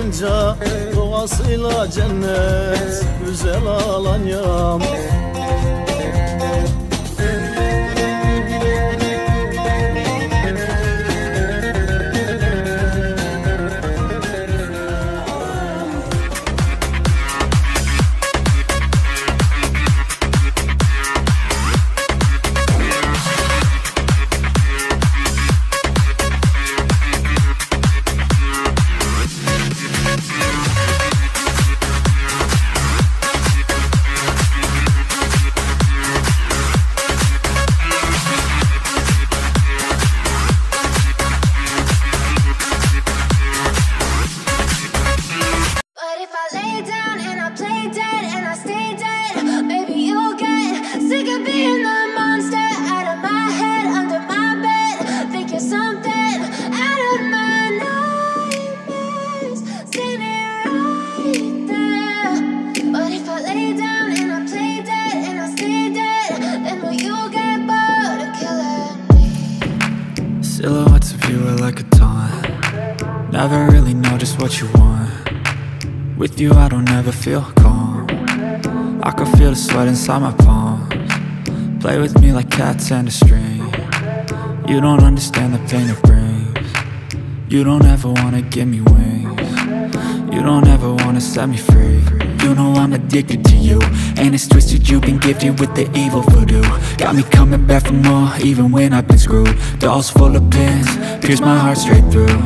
olunca doğasıyla cennet, güzel Alanya'm. Silhouettes of you are like a taunt. Never really know just what you want. With you I don't ever feel calm. I can feel the sweat inside my palms. Play with me like cats and a string. You don't understand the pain it brings. You don't ever wanna give me wings. You don't ever wanna set me free. You know I'm addicted to you, and it's twisted, you've been gifted with the evil voodoo. Got me coming back for more, even when I've been screwed. Dolls full of pins, pierce my heart straight through.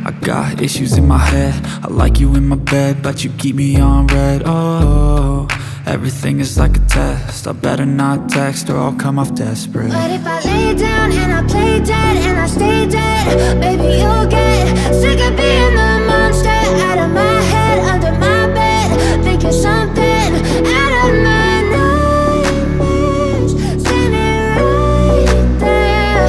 I got issues in my head, I like you in my bed, but you keep me on red. Oh, everything is like a test, I better not text or I'll come off desperate. But if I lay down and I play dead and I stay dead, baby you'll get sick of being the monster out of my head, under my bed, thinking something out of my nightmares, standing right there.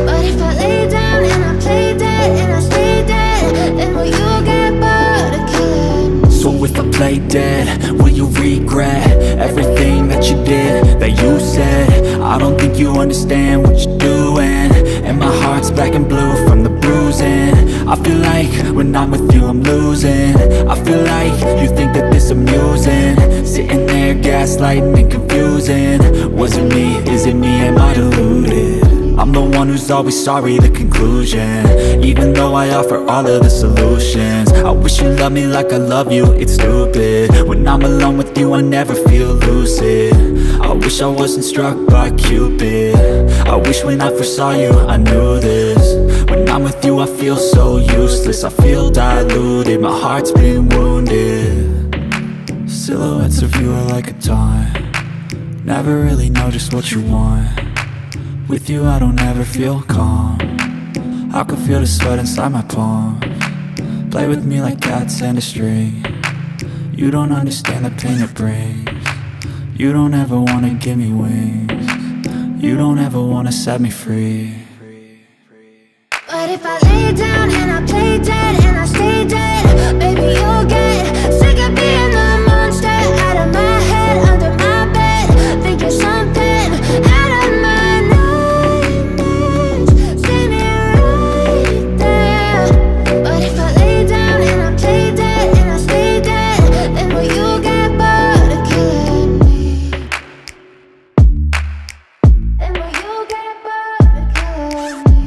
But if I lay down and I play dead and I stay dead, then will you get bored of killing me? So if I play dead, will you regret everything that you did, that you said? I don't think you understand what you're doing, and my heart's black and blue from the bruising. I feel like when I'm with you I'm losing. I feel like you think that this amusing, sitting there gaslighting and confusing. Was it me? Is it me? Am I deluded? I'm the one who's always sorry, the conclusion, even though I offer all of the solutions. I wish you loved me like I love you, it's stupid. When I'm alone with you I never feel lucid. I wish I wasn't struck by Cupid. I wish when I first saw you I knew this. When I'm with you I feel so useless, I feel diluted, my heart's been wounded. Silhouettes of you are like a taunt. Never really know just what you want. With you I don't ever feel calm. I can feel the sweat inside my palms. Play with me like cats and a string. You don't understand the pain it brings. You don't ever wanna give me wings. You don't ever wanna set me free. But if I lay down and I play dead and I stay dead, baby you'll get sick of being the monster out of my head, under my bed, thinking something out of my nightmares, standing right there. But if I lay down and I play dead and I stay dead, then will you get bored of killing me? Then will you get bored of killing me?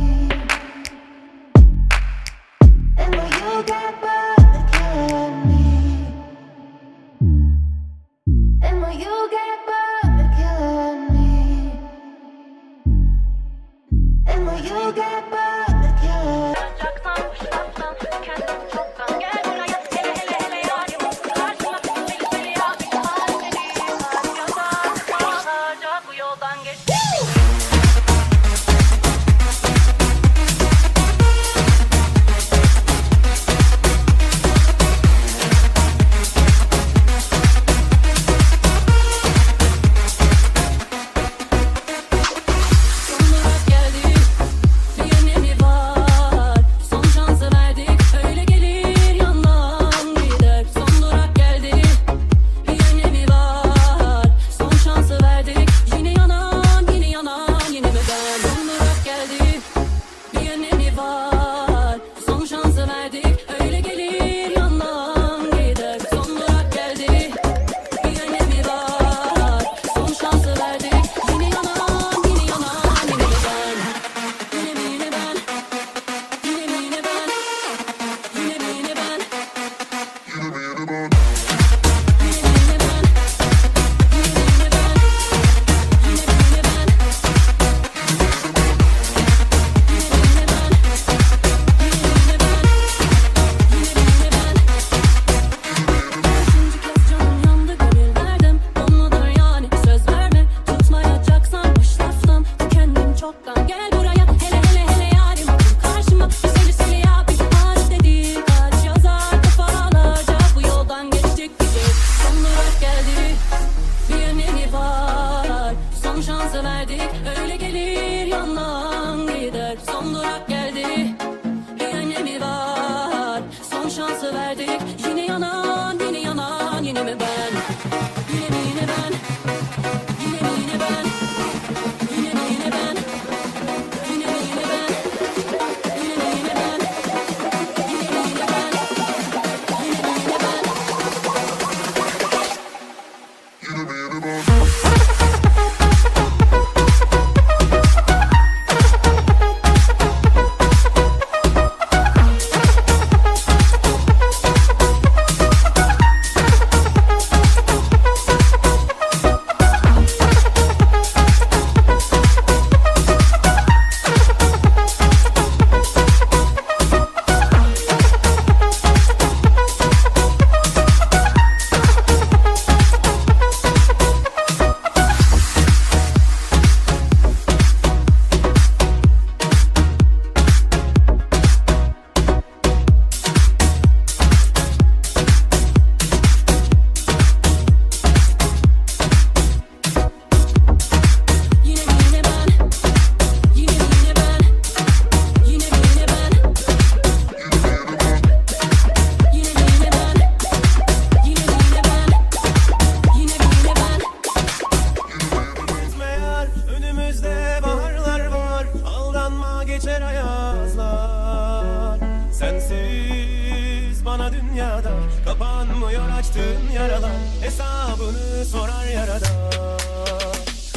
And will you get bored of killing me?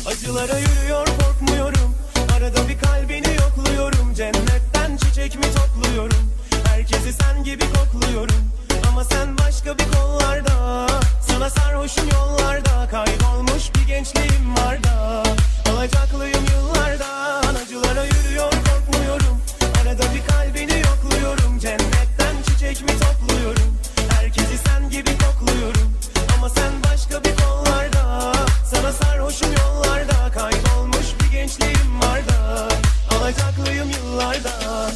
Acılara yürüyor korkmuyorum. Arada bir kalbini yokluyorum. Cennetten çiçek mi topluyorum? Herkesi sen gibi kokluyorum. Ama sen başka bir kollarda. Sana sarhoşum yollarda. Kaybolmuş bir gençliğim var da. Alacaklıyım yıllardan. Acılara yürüyor korkmuyorum. Arada bir kalbini yokluyorum. Cennetten çiçek mi topluyorum? Herkesi sen gibi kokluyorum. Ama sen başka bir kollarda. Sana sarhoşum yollarda. Kaybolmuş bir gençliğim var da. Alacaklıyım yıllardan.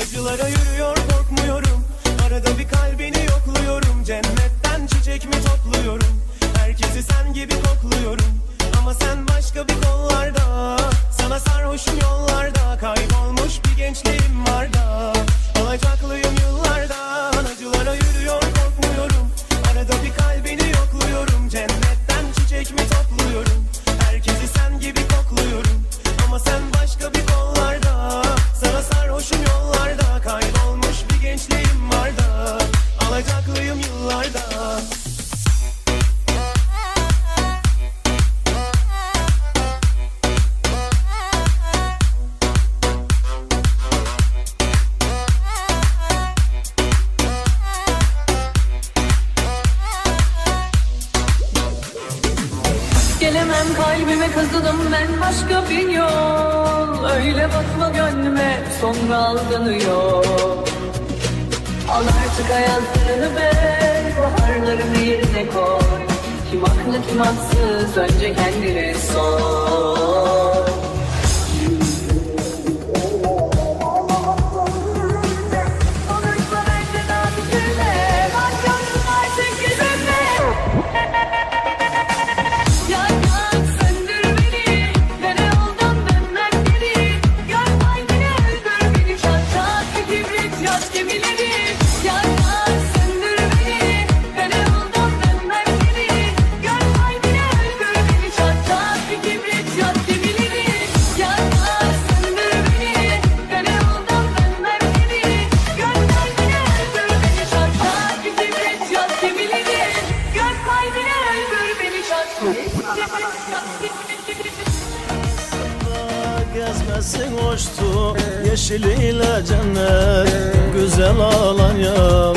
Acılara yürüyor korkmuyorum. Arada bir kalbini yokluyorum. Cennetten çiçek mi topluyorum? Herkesi sen gibi kokluyorum. Ama sen başka bir kollarda. Sana sarhoşum yollarda. Kaybolmuş bir gençliğim var da. Alacaklıyım yıllardan. Acılara yürüyor korkmuyorum. Arada bir kalbini yokluyorum. Cennetten çiçek mi topluyorum? Herkesi sen gibi kokluyorum. Ama sen başka bir kollarda. Sana sarhoşum yollarda. Kaybolmuş bir gençliğim var da. Alacaklıyım yıllarda. Gelemem kalbime kazıdım ben başka bir yol. Öyle bakma gönlüme sonra aldanıyor. Al artık hayatını be, baharlarını yerine koy. Kim haklı kim haksız önce kendine sor. Gezmesin hoştu yeşiliyle cennet güzel Alanya.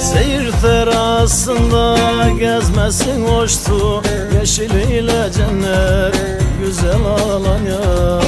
Seyir terasında gezmesin hoştu yeşiliyle cennet güzel Alanya.